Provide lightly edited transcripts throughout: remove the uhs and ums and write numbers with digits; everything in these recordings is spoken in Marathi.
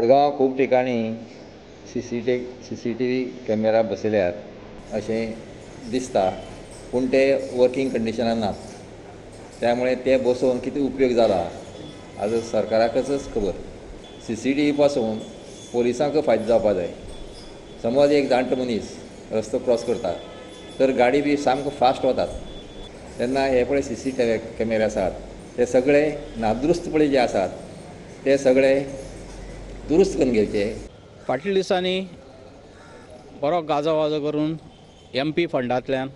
मडगांव खूब ठिकाणी C C T V camera बसयल्यात अशें दिसता, पूण ते वर्किंग कंडिशनान नात. त्यामुळे ते बसोवन किती उपयोग जाला हाजो सरकाराकच खबर. सी सी टी व्ही पासून पोलिसांक फायदो जावपा जाय. समज एक जाणटो मनीस रस्तो क्रॉस करता तर गाडी बी सामको फास्ट वतात, तेन्ना हे पळय सी कॅमेरे आसात ते सगळे नादुरुस्तपणी जे आसात ते सगळे दुरुस्त करून घेवचे. फाटल्या दिसांनी बरो गाजो वाजो करून MP फंडांतल्यान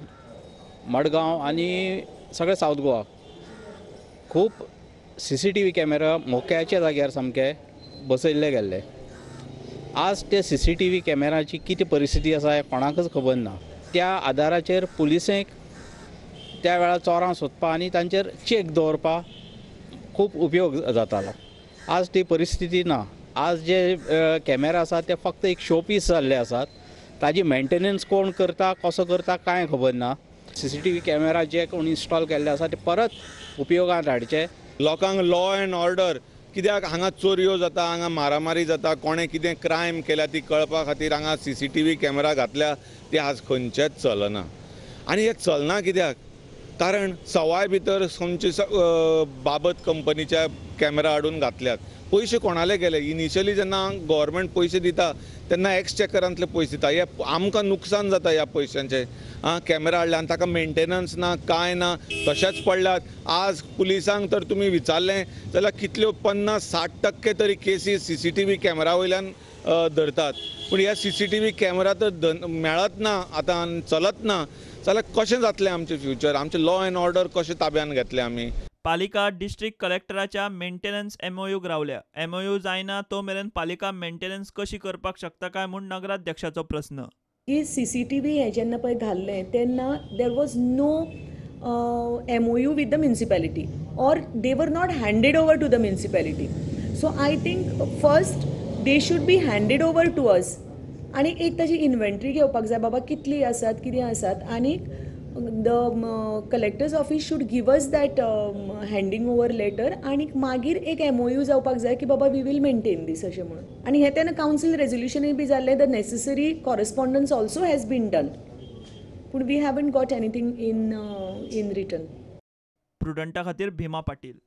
मडगांव आनी सगळे सावथ गोवा खूब CCTV कॅमेरा मोक्याच्या जाग्यार सामके बसयल्ले गेल्ले. आज ते CCTV कॅमेराची कितें परिस्थिती आसा हें कोणाकच खबर ना. त्या आदाराचेर पुलिसेक त्या वेळार चोरां सोदपा आनी तांचेर चेक दवरपा खूब उपयोग जातालो. आज ती परिस्थिती ना. आज जे कॅमेरा आसात ते फक्त एक शो पीस जाल्ले आसात. ताजी मेंटेनन्स कोण करता कसो करता कांय खबर ना. CCTV कॅमेरा जे कोण इन्स्टॉल केल्ले आसा ते परत उपयोगांत हाडचे. लोकांक लॉ अँड ऑर्डर कित्याक हांगा चोरयो जाता, हांगा मारामारी जाता, कोणें कितें क्रायम केल्या ती कळपा खातीर हांगा CCTV कॅमेरा घातल्या ते आज खंयचेच चलना. आनी हे चलना कित्याक? कारण सवाय भितर खंयचे बाबत कंपनीच्या कॅमेरा हाडून घातल्यात. पयशे कोणाले गेले? इनिशियली जेन्ना गव्हर्मेंट पयशे दिता तेन्ना एक्सचेकरांतले पयशे दिता. हे आमकां नुकसान जाता ह्या पयशांचे. कॅमेरा हाडले आनी ताका मेंटेनन्स ना, कांय ना, तशेंच पडल्यात. आज पुलिसांक तर तुमी विचारलें जाल्यार कितल्यो 50-60% तरी केसीस CCTV कॅमेरा वयल्यान धरतात. पूण ह्या CCTV कॅमेरा तर मेळत ना, आतां चलत ना, जाल्यार कशें जातलें आमचें फ्युचर? आमचें लॉ अँड ऑर्डर कशें ताब्यान घेतले आमी? पालिका डिस्ट्रिक्ट कलेक्टराच्या मेंटेनन्स MOU रावल्या. MOU जायना तो मेरेन पालिका मेंटेनन्स कशी करपाक शकता काय म्हूण नगराध्यक्षाचो प्रस्न. की CCTV हे जेन्ना पळय घाल्लें तेन्ना there was no MOU with the municipality or they were not handed over to the municipality. So I think first they should be handed over to us. आनी एक ताजी इन्व्हेंटरी घेवपाक जाय बाबा कितली आसात कितें आसात. आनी the collectors office should give us that handing over letter. आनी मागीर एक MOU जावपाक जाय की बाबा वी वील मेंटेन दीस अशें म्हणून. आनी हे तेन्ना कावन्सील रेजोल्युशनूय बी जाल्लें. The necessary correspondence also has been done. पूण we haven't got anything in return. प्रुडंटा खातीर भीमा पाटील.